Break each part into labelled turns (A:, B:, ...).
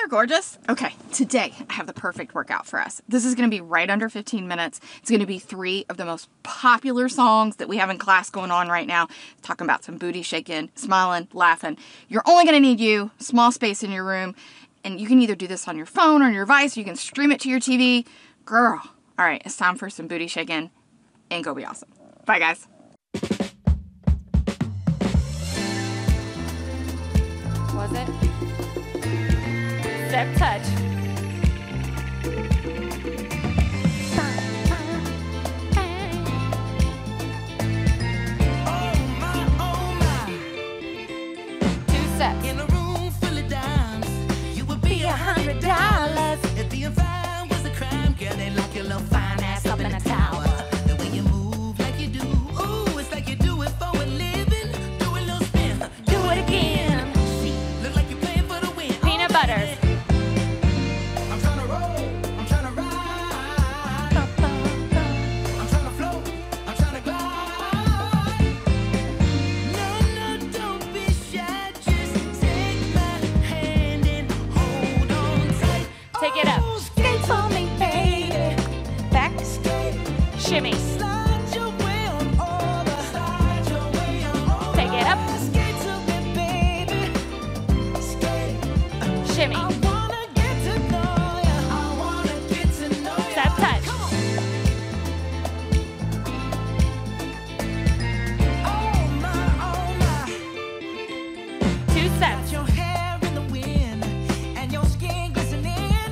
A: there, gorgeous. Okay, today I have the perfect workout for us. This is gonna be right under 15 minutes. It's gonna be 3 of the most popular songs that we have in class going on right now. Talking about some booty shaking, smiling, laughing. You're only gonna need you, small space in your room, and you can either do this on your phone or on your device, or you can stream it to your TV. Girl, all right, it's time for some booty shaking and go be awesome. Bye, guys.
B: Was it? Step touch. Two steps.
C: In a room full of dimes, you would be
B: $100.
C: If being fine was a crime, girl, they lock your little fine ass up in a tower. The way you move like you do, ooh, it's like you do it for a living. Do a little spin,
B: Do it again.
C: look like you're playing for the win.
B: Peanut butters.
C: I'm trying to roll, I'm trying to ride, I'm trying to float, I'm trying to glide. No, don't be shy, just take my hand and hold on tight.
B: Take it up.
C: Oh, skate for me, baby.
B: Back.
C: Skate,
B: Shimmy.
C: slide your way on over, slide your way on over.
B: Take it up.
C: Skate to me, baby. Skate.
B: Shimmy.
C: I wanna get to know ya. I wanna get to know ya.
B: Step touch.
C: Come on. Oh my.
B: 2 steps.
C: Your hair in the wind and your skin glistening.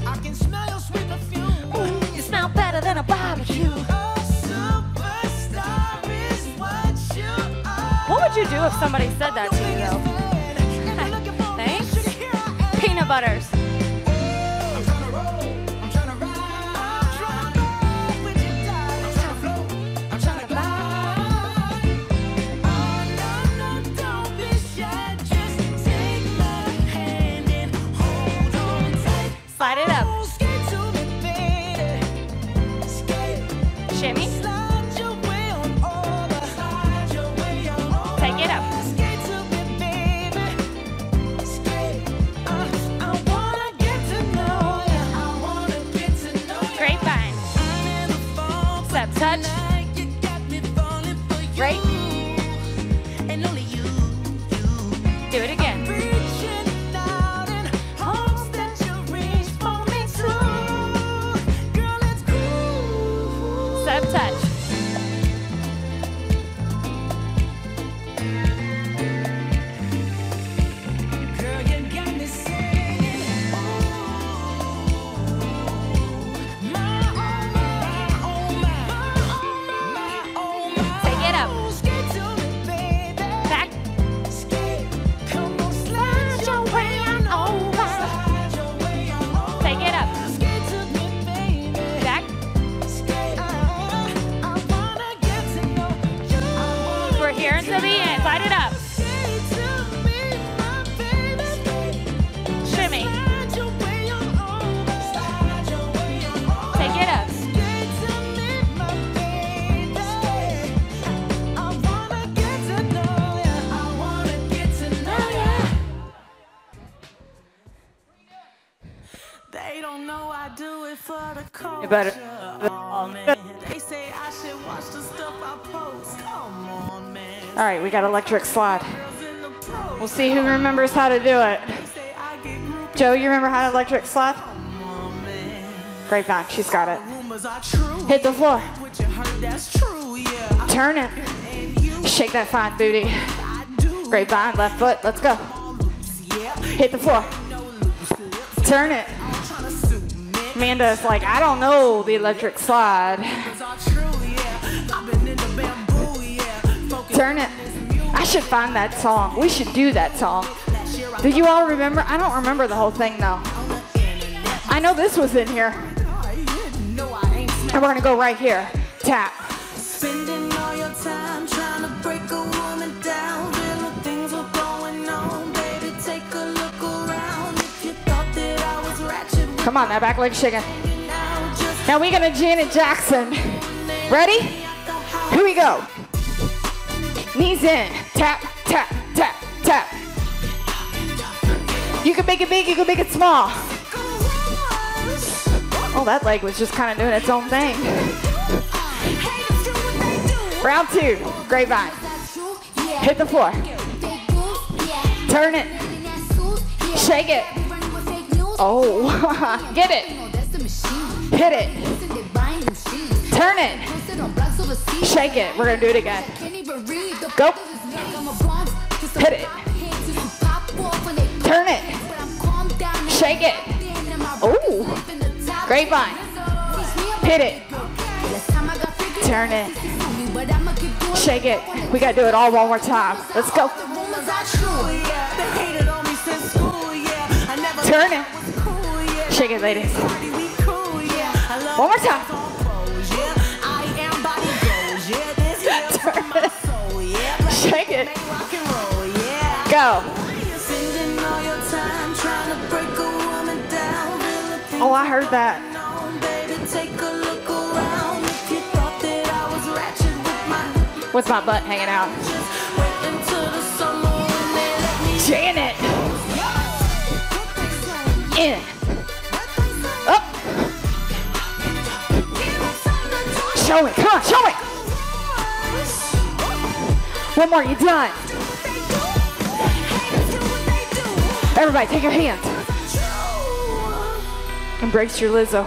C: I can smell your sweet perfume.
B: Ooh, you smell better than a barbecue.
C: A superstar is what you are.
B: What would you do if somebody said that to you, though? Thanks. Peanut butters.
C: I'm trying to roll, I'm trying to ride, I'm trying to roll with you, darling. I'm trying to float, I'm trying to glide. Oh no, don't be shy, just take my hand and hold on tight.
B: Slide it up.
C: Oh, skate to me, baby. Skate.
B: Shimmy.
C: Slide your way on over, slide your way on over.
B: Take it up.
C: Skate to me, baby. Skate. I wanna get to know ya. I wanna get to know ya.
B: Grapevine.
C: I never fall, but
B: Step touch.
C: tonight you got me falling for you.
B: Right.
C: And only you.
B: Do it again.
C: Reaching out in hopes that you reach for me too. Girl, let's groove.
B: Step touch.
C: Girl, you got me singing. Oh, my, oh, my.
B: Take it up.
C: Skate to me, baby.
B: Back.
C: Skate. Come on, slide your way on over. Slide your way on over.
B: Take it up.
C: Skate to me, baby.
B: Back.
C: Skate. I wanna get to know you.
B: We're here until the end. Slide it up.
C: Skate to me, my baby.
B: Shimmy.
C: Slide your way on over. Slide your way on over.
B: Take it up.
C: Skate to me, my baby. I wanna get to know ya. I wanna get to know ya. They don't know I do it for the culture.
B: You better.
C: Oh, man. They say I should watch the stuff I post. Come on, man.
B: All right, we got electric slide.
C: Girls in the pros.
B: We'll see who remembers how to do it.
C: They say I get groupie.
B: Joe, you remember how to electric slide?
C: Come on, man.
B: Grapevine, she's got it.
C: Rumors are true.
B: Hit the floor.
C: What you heard, that's true, yeah.
B: Turn it.
C: And you,
B: Shake that fine booty.
C: I do.
B: Grapevine, left foot, let's go.
C: Yeah.
B: Hit the floor.
C: No loose lips.
B: Turn it.
C: Tryna submit.
B: Amanda's like, I don't know the electric slide.
C: Rumors are true, yeah. I've been in the bamboo, yeah. Focus
B: Turn it. I should find that song. We should do that song. Do you all remember? I don't remember the whole thing though. I know this was in here.
C: No, I ain't
B: And we're gonna go right here. Tap.
C: spending all your time trying to break a woman down. Real things were going on, baby. Take a look around. If you thought that I was ratchet,
B: Come on, that back leg shaking.
C: now just
B: Now we gonna Janet Jackson. Ready? Here we go. Knees in. Tap, tap, tap, tap. You can make it big, you can make it small. Oh, that leg was just kind of doing its own thing. Round 2, grapevine. Hit the floor. Turn it. Shake it. Oh, get it. Hit it. Turn it. Shake it. We're gonna do it again. Go. Hit it. Turn it. Shake it. Oh, grapevine. Hit it. Turn it. Shake it. We gotta do it all one more time. Let's go. Turn it. Shake it, ladies. One more time. Turn it. Shake it. Go. Oh, I heard that. With my butt hanging out. Janet. In. Up. Show it. Come on, show it. One more, you're done. Everybody, take your hands. Embrace your Lizzo.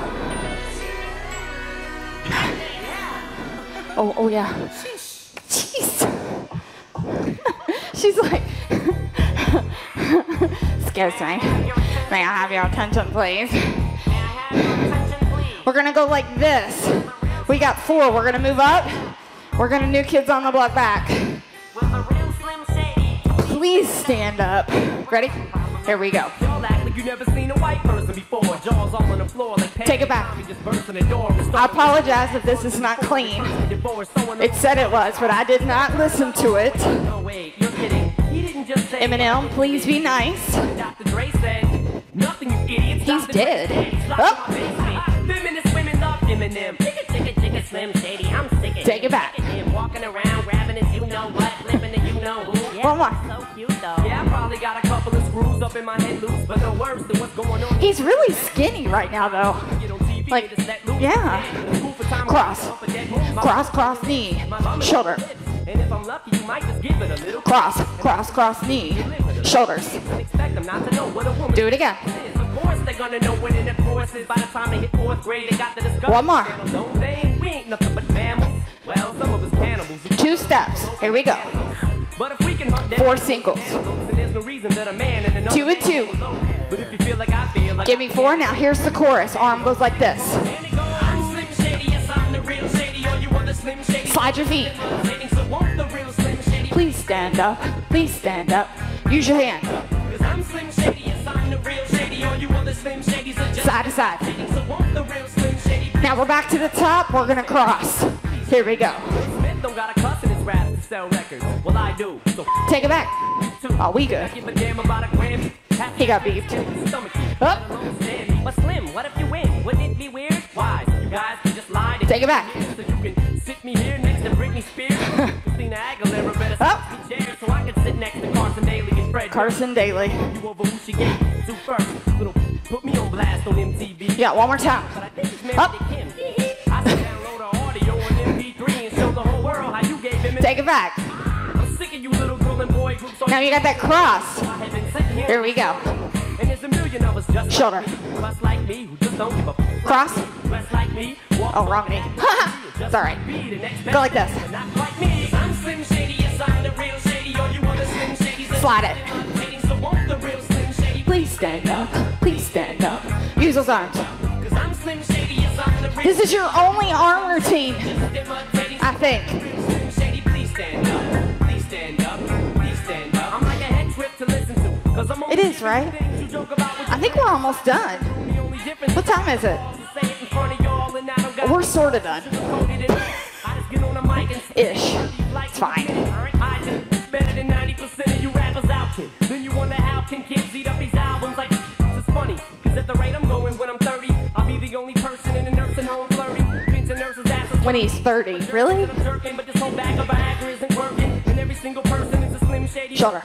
B: Oh yeah. Jeez. She's like, excuse me. May I have your attention, please? We're gonna go like this. We got 4. We're gonna move up. We're gonna New Kids on the Block back. Please stand up. Ready? Here we go. Take it back. I apologize if this is not clean. It said it was, but I did not listen to it. Eminem, please be nice. He's dead. Oh. Take it back. One more. Yeah, I probably got a couple of screws up in my head loose, but the worst of what's going on. He's really skinny right now, though. Like, yeah. Cross. Cross, cross, knee. Shoulder. Cross, cross, cross, knee. Shoulders. Do it again. One more. 2 steps. Here we go. 4 singles. 2 and 2. Give me 4. Now here's the chorus. Arm goes like this. Slide your feet. Please stand up. Please stand up. Use your hand. Side to side. Now we're back to the top. We're gonna cross. Here we go. Take it back. Oh, we good. He got beeped. Up. Take it back. Up. Carson Daly. Yeah, one more time. Up. Take it back. Now you got that cross. Here we go. Shoulder. Cross. Oh, wrong knee. It's all right. Go like this. Slide it. Please stand up. Please stand up. Use those arms. This is your only arm routine, I think. It is, right? I think we're almost done. What time is it? We're sort of done. Ish. It's fine. Then you wonder how can kids eat up these albums like it's funny. Cause at the rate I'm going when I'm 30, I'll be the only person in a nursing home flirting. When he's 30, really? Shoulder.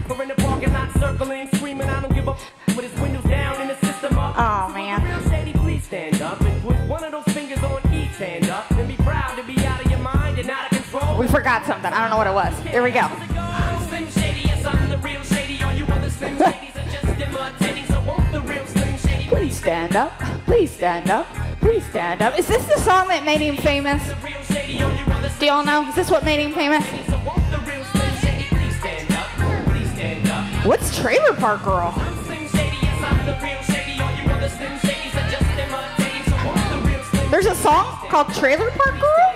C: Or in the parking lot circling, screaming, I don't give a with his windows down and the system up.
B: Oh, man.
C: Real Shady, please stand up and put one of those fingers on each hand up and be proud to be out of your mind and out of control.
B: We forgot something. I don't know what it was. Here we go.
C: Slim Shady, yes, I'm the real Shady. All you other Slim Shadys are just imitating. So won't the real Slim Shady
B: Please stand up. Please stand up. Please stand up. Is this the song that made him famous?
C: the real Shady, all you other
B: Do y'all know? Is this what made him famous?
C: So won't the real Slim Shady please stand up? Please stand up.
B: What's Trailer Park Girl?
C: Slim Shady, yes, I'm the real Shady. All you other Slim Shadys are just imitating. So won't the real Slim
B: There's a song called Trailer Park Girl?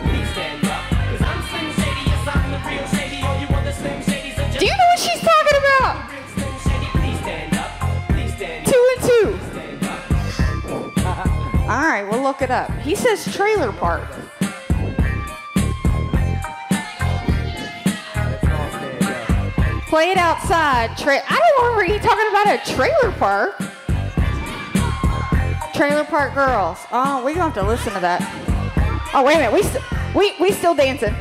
C: please stand up? 'Cause I'm Slim Shady, yes, I'm the real Shady. All you other Slim Shadys are just
B: Do you know what she's talking about?
C: real Slim Shady. Please stand up. Please stand up.
B: 2 and 2.
C: Stand up.
B: All right, we'll look it up. He says Trailer Park. Play it outside. I don't remember you talking about a trailer park. Trailer Park Girls. Oh, we're going to have to listen to that. Oh, wait a minute. We still dancing.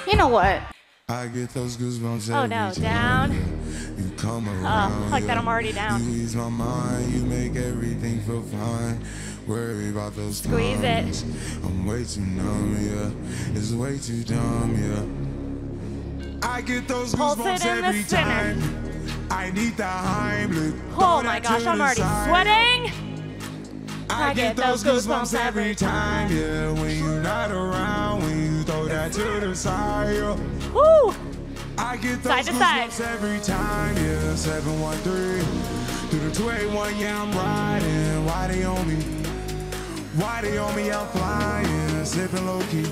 B: You know what?
D: I get those goosebumps
E: Oh
D: every
E: no,
D: time
E: down.
D: you come around.
E: Like that,
D: yeah.
E: I'm already down.
D: You ease my mind, you make everything feel fine. Worry about those
E: Squeeze it.
D: times. I'm way too numb, yeah. It's way too dumb, yeah. I get those
E: Pulse it
D: goosebumps
E: in the
D: every
E: center.
D: time. I need the Heimlich.
E: Oh my gosh, I'm already sweating.
D: I get those goosebumps every time, yeah. When you're not around, when you throw that to the side, yeah.
E: Woo!
D: I get those
E: Side to side.
D: goosebumps every time, yeah. 713 through the 281, yeah, I'm riding. Why they on me? Why they on me? I'm flying, sipping low key.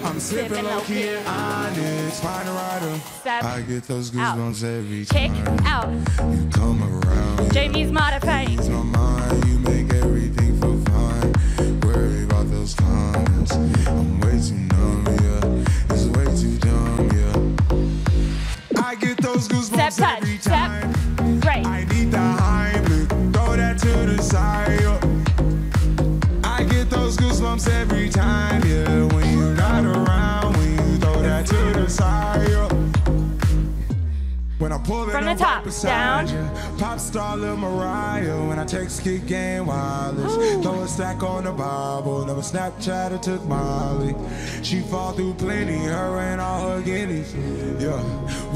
D: I'm sipping low key in Onyx, find a rider.
E: Step
D: I get those
E: out.
D: goosebumps every
E: Kick
D: time.
E: out.
D: You come around, yeah.
E: Jamie's modifying.
D: Ease my mind, you make everything feel fine. Worry about those comments. I'm way too numb, yeah. It's way too dumb, yeah. I get those goosebumps
E: Step touch.
D: every
E: Step
D: time.
E: right.
D: I need the Heimlich, throw that to the side, yeah. I get those goosebumps every time, yeah. When you're not around, when you throw that to the side, yeah. When I pull it
E: From the
D: up
E: top,
D: right beside
E: down.
D: you. Pop star Lil Mariah. When I text kick game wireless. Throw a stack on the Bible. Never Snapchat or took Molly. She fall through plenty, her and all her guineas. Yeah,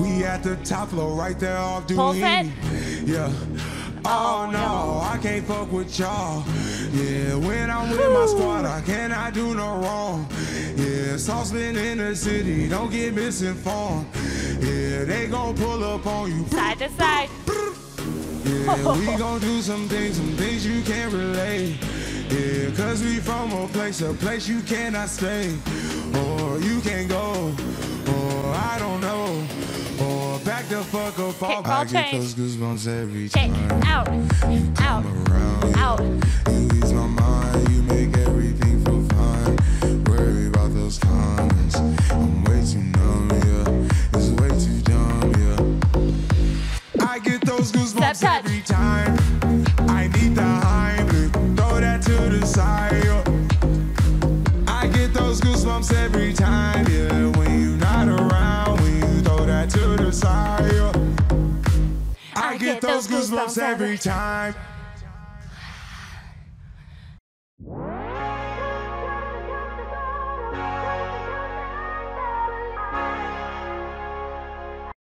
D: we at the top floor right there off
E: Pulse it.
D: Duini. Yeah. Oh no, I can't fuck with y'all. Yeah, when I'm with my squad, I cannot do no wrong. Yeah, sauce been in the city, don't get misinformed. Yeah, they gon' pull up on you.
E: Side to side.
D: Yeah, we gon' do some things you can't relate. Yeah, cause we from a place you cannot stay. Or you can't go, or I don't know. Or back the fuck up off.
E: ball
D: I get
E: change.
D: those goosebumps every
E: Kick
D: time.
E: out. Out.
D: Around, yeah.
E: Out.
D: You ease my mind, you make everything feel fine. Worry about those comments. I'm way too numb, yeah. It's way too dumb, yeah. I get those goosebumps
E: Step touch.
D: every time. I need the Heimlich, throw that to the side, yeah. I get those goosebumps every time, yeah. When you're not around, when you throw that to the side, yeah. I get those goosebumps every time.